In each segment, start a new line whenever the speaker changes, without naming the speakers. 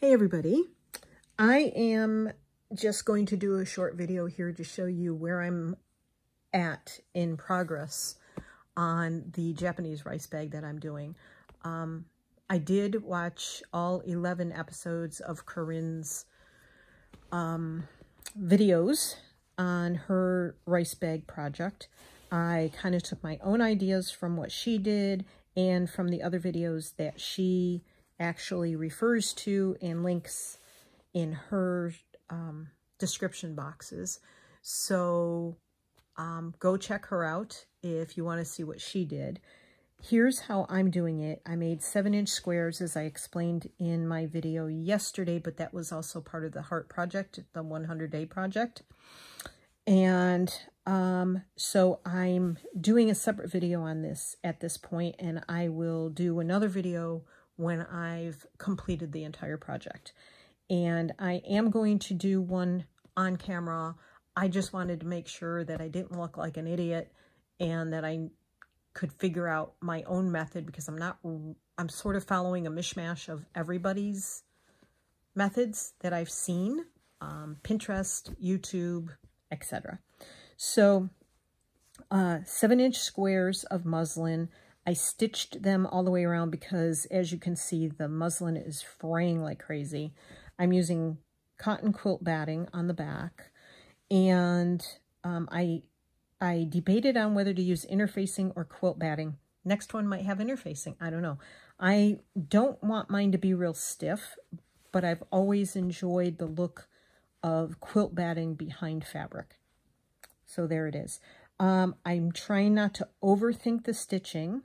Hey everybody, I am just going to do a short video here to show you where I'm at in progress on the Japanese rice bag that I'm doing. I did watch all 11 episodes of Corinne's videos on her rice bag project. I kind of took my own ideas from what she did and from the other videos that she actually refers to and links in her description boxes. So go check her out if you want to see what she did. Here's how I'm doing it. I made 7-inch squares as I explained in my video yesterday, but that was also part of the Heart Project, the 100-day project. And so I'm doing a separate video on this at this point, and I will do another video when I've completed the entire project. And I am going to do one on camera. I just wanted to make sure that I didn't look like an idiot and that I could figure out my own method, because I'm sort of following a mishmash of everybody's methods that I've seen, Pinterest, YouTube, etc. So 7-inch squares of muslin. I stitched them all the way around because, as you can see, the muslin is fraying like crazy. I'm using cotton quilt batting on the back, and I debated on whether to use interfacing or quilt batting. Next one might have interfacing. I don't know. I don't want mine to be real stiff, but I've always enjoyed the look of quilt batting behind fabric. So there it is. I'm trying not to overthink the stitching.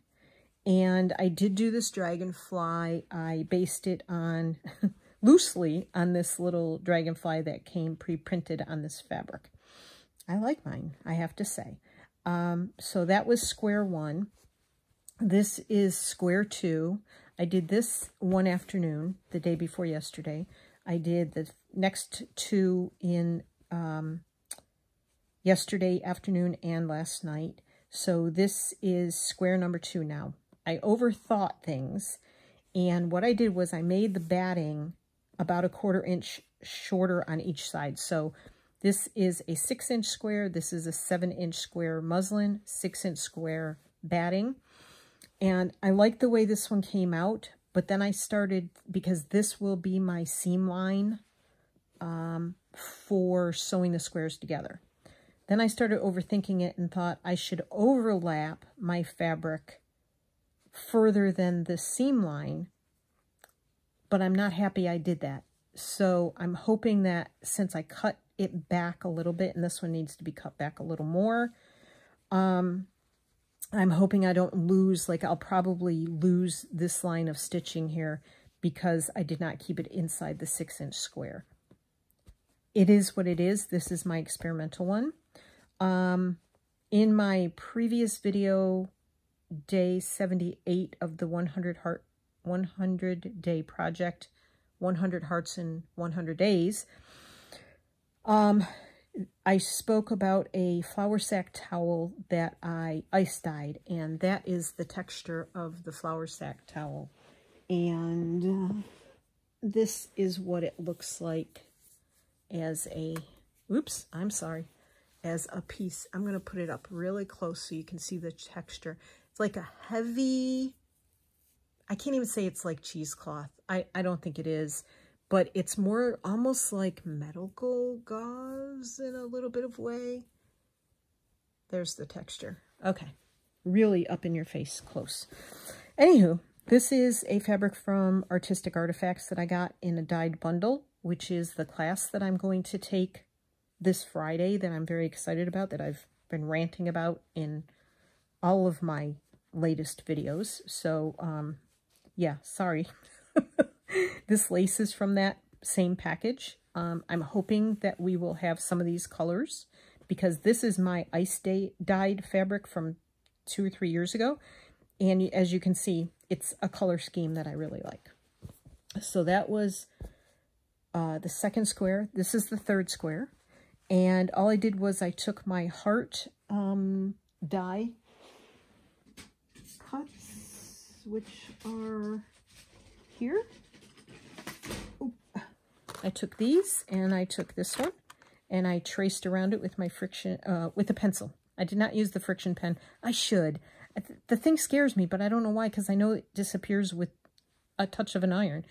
And I did do this dragonfly. I based it on, loosely, on this little dragonfly that came pre-printed on this fabric. I like mine, I have to say. So that was square 1. This is square 2. I did this one afternoon, the day before yesterday. I did the next 2 in yesterday afternoon and last night. So this is square number 2 now. I overthought things, and what I did was I made the batting about a 1/4 inch shorter on each side. So this is a 6-inch square, this is a 7-inch square muslin, 6-inch square batting. And I like the way this one came out, but then I started, because this will be my seam line for sewing the squares together. Then I started overthinking it and thought I should overlap my fabric further than the seam line, but I'm not happy I did that. So I'm hoping that since I cut it back a little bit, and this one needs to be cut back a little more, I'm hoping I don't lose, like I'll probably lose this line of stitching here because I did not keep it inside the 6-inch square. It is what it is. This is my experimental one. In my previous video, day 78 of the 100-day project, 100 hearts in 100 days, I spoke about a flour sack towel that I ice dyed, and that is the texture of the flour sack towel. And this is what it looks like as a, oops, I'm sorry, as a piece. I'm going to put it up really close so you can see the texture. It's like a heavy, I can't even say it's like cheesecloth. I don't think it is, but it's more almost like medical gauze in a little bit of way. There's the texture. Okay, really up in your face close. Anywho, this is a fabric from Artistic Artifacts that I got in a dyed bundle, which is the class that I'm going to take this Friday that I'm very excited about, that I've been ranting about in all of my latest videos. So, yeah, sorry. This lace is from that same package. I'm hoping that we will have some of these colors, because this is my ice dyed fabric from 2 or 3 years ago. And as you can see, it's a color scheme that I really like. So that was the 2nd square. This is the 3rd square. And all I did was I took my heart die cuts, which are here. Oh, I took these and I took this one and I traced around it with my friction, with a pencil. I did not use the friction pen. I should. The thing scares me, but I don't know why, because I know it disappears with a touch of an iron.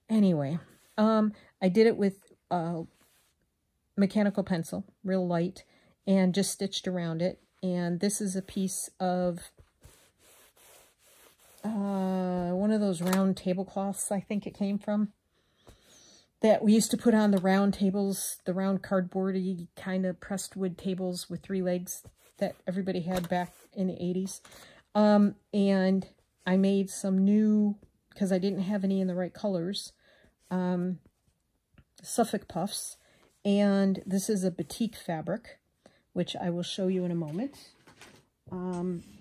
Anyway, I did it with a mechanical pencil, real light, and just stitched around it. And this is a piece of one of those round tablecloths, I think it came from, that we used to put on the round tables, the round cardboardy kind of pressed wood tables with 3 legs that everybody had back in the 80s. And I made some new, because I didn't have any in the right colors, Suffolk puffs. And this is a batik fabric, which I will show you in a moment.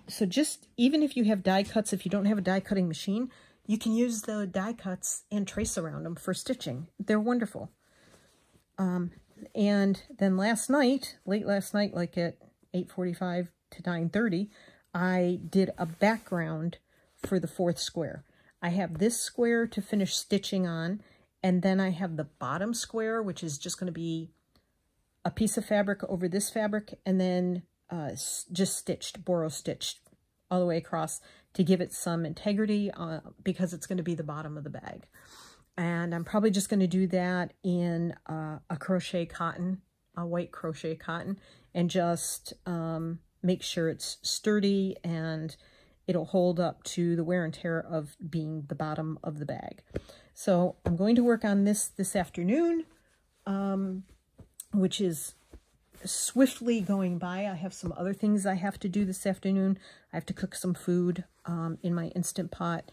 So just, even if you have die cuts, if you don't have a die cutting machine, you can use the die cuts and trace around them for stitching. They're wonderful. And then last night, late last night, like at 8:45 to 9:30, I did a background for the 4th square. I have this square to finish stitching on, and then I have the bottom square, which is just going to be a piece of fabric over this fabric, and then just stitched, borrow stitched all the way across to give it some integrity, because it's going to be the bottom of the bag. And I'm probably just going to do that in a crochet cotton, a white crochet cotton, and just make sure it's sturdy and it'll hold up to the wear and tear of being the bottom of the bag. So I'm going to work on this afternoon, which is swiftly going by. I have some other things I have to do this afternoon. I have to cook some food in my Instant Pot.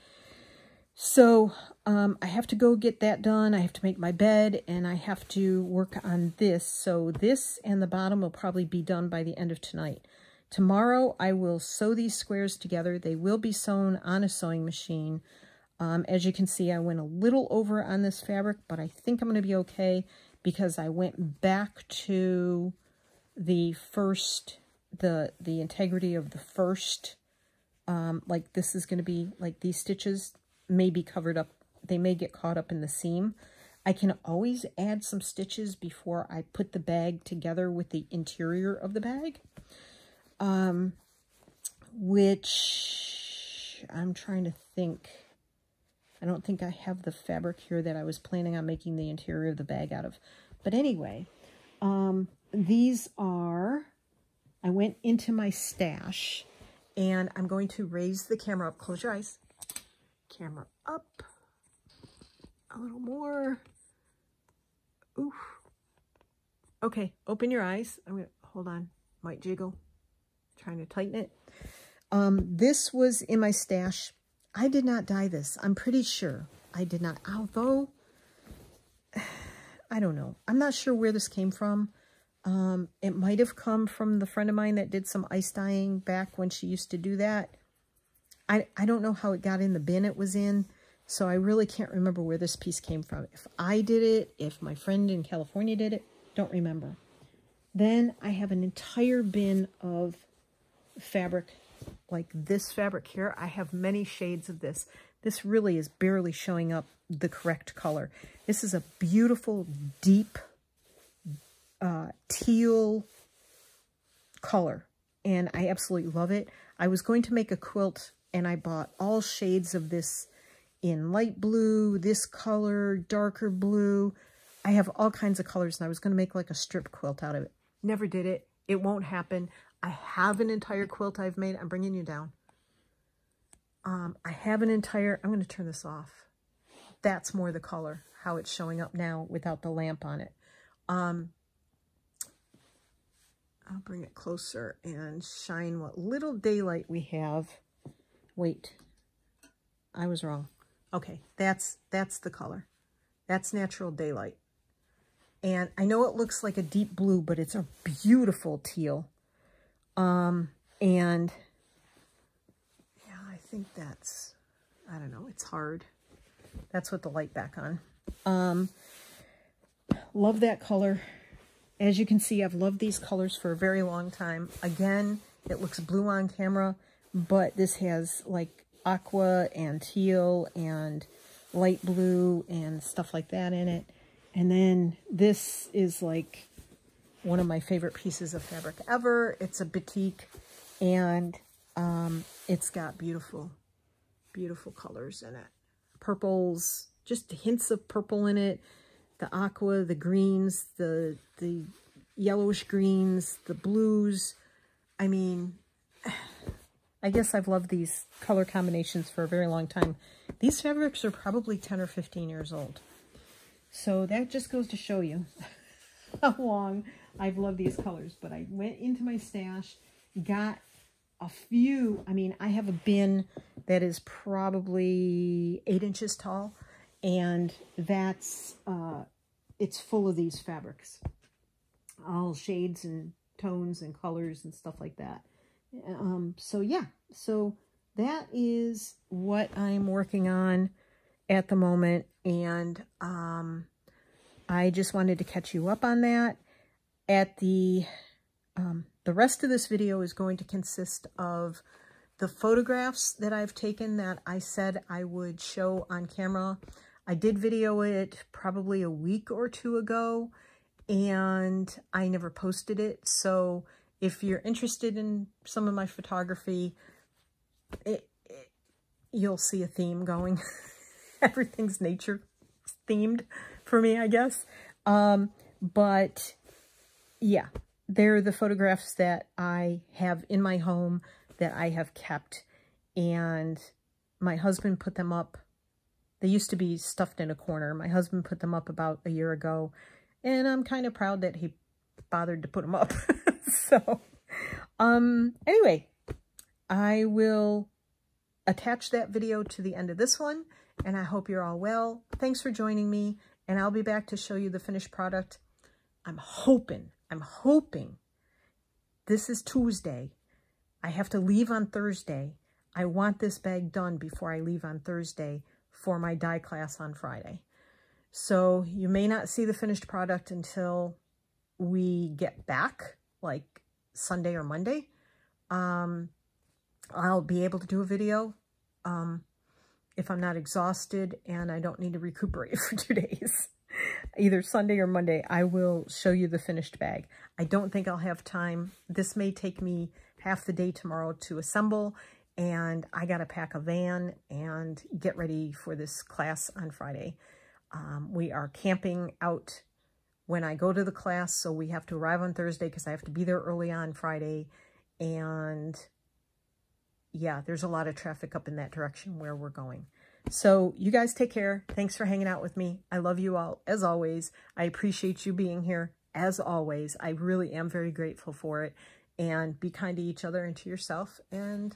So I have to go get that done. I have to make my bed, and I have to work on this. So this and the bottom will probably be done by the end of tonight. Tomorrow I will sew these squares together. They will be sewn on a sewing machine. As you can see, I went a little over on this fabric, but I think I'm going to be okay, because I went back to the first, the integrity of the first, like this is going to be, like these stitches may be covered up, they may get caught up in the seam. I can always add some stitches before I put the bag together with the interior of the bag, which I'm trying to think. I don't think I have the fabric here that I was planning on making the interior of the bag out of. But anyway, these are, I went into my stash, and I'm going to raise the camera up. Close your eyes. Camera up. A little more. Oof. Okay, open your eyes. I'm going to, hold on, might jiggle. Trying to tighten it. This was in my stash. I did not dye this. I'm pretty sure I did not. Although, I don't know. I'm not sure where this came from. It might have come from the friend of mine that did some ice dyeing back when she used to do that. I don't know how it got in the bin it was in, so I really can't remember where this piece came from. If I did it, if my friend in California did it, don't remember. Then I have an entire bin of fabric, like this fabric here. I have many shades of this. This really is barely showing up the correct color. This is a beautiful, deep teal color, and I absolutely love it. I was going to make a quilt, and I bought all shades of this in light blue, this color, darker blue. I have all kinds of colors, and I was going to make like a strip quilt out of it. Never did it. It won't happen. I have an entire quilt I've made. I'm bringing you down. I have an entire, I'm going to turn this off. That's more the color, how it's showing up now without the lamp on it. I'll bring it closer and shine what little daylight we have. Wait, I was wrong. Okay, that's the color. That's natural daylight. And I know it looks like a deep blue, but it's a beautiful teal. And yeah, I think that's, I don't know, it's hard. That's with the light back on. Love that color. As you can see, I've loved these colors for a very long time. Again, it looks blue on camera, but this has like aqua and teal and light blue and stuff like that in it. And then this is like one of my favorite pieces of fabric ever. It's a batik, and it's got beautiful, beautiful colors in it. Purples, just hints of purple in it. The aqua, the greens, the yellowish greens, the blues. I mean, I guess I've loved these color combinations for a very long time. These fabrics are probably 10 or 15 years old. So that just goes to show you how long I've loved these colors. But I went into my stash, got a few. I mean, I have a bin that is probably 8 inches tall, and that's, it's full of these fabrics. All shades and tones and colors and stuff like that. So yeah, so that is what I'm working on at the moment, and I just wanted to catch you up on that. At the rest of this video is going to consist of the photographs that I've taken that I said I would show on camera. I did video it probably a week or two ago, and I never posted it. So if you're interested in some of my photography, you'll see a theme going. Everything's nature themed for me, I guess. But yeah, they're the photographs that I have in my home that I have kept, and my husband put them up. They used to be stuffed in a corner. My husband put them up about a year ago, and I'm kind of proud that he bothered to put them up. So, anyway, I will attach that video to the end of this one, and I hope you're all well. Thanks for joining me, and I'll be back to show you the finished product. I'm hoping, this is Tuesday. I have to leave on Thursday. I want this bag done before I leave on Thursday for my dye class on Friday. So you may not see the finished product until we get back, like Sunday or Monday. I'll be able to do a video if I'm not exhausted and I don't need to recuperate for 2 days. Either Sunday or Monday, I will show you the finished bag. I don't think I'll have time. This may take me half the day tomorrow to assemble, and I got to pack a van and get ready for this class on Friday. We are camping out when I go to the class, so we have to arrive on Thursday because I have to be there early on Friday. And yeah, there's a lot of traffic up in that direction where we're going. So you guys take care. Thanks for hanging out with me. I love you all, as always. I appreciate you being here, as always. I really am very grateful for it. And be kind to each other and to yourself. And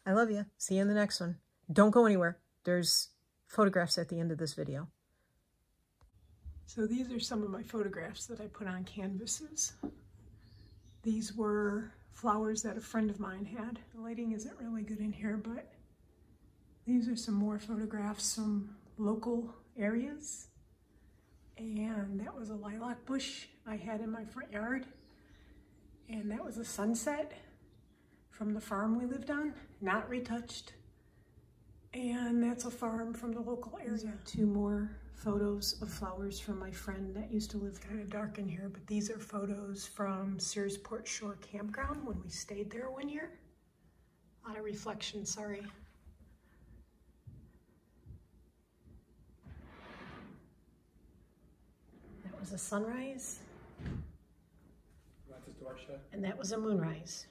I love you. See you in the next one. Don't go anywhere. There's photographs at the end of this video.
So these are some of my photographs that I put on canvases. These were flowers that a friend of mine had. The lighting isn't really good in here, but these are some more photographs from local areas. And that was a lilac bush I had in my front yard. And that was a sunset from the farm we lived on, not retouched. And that's a farm from the local area. Two more photos of flowers from my friend that used to live kind of dark in here, but these are photos from Searsport Shore Campground when we stayed there one year. A lot of reflection, sorry. That was a sunrise. And that was a moonrise.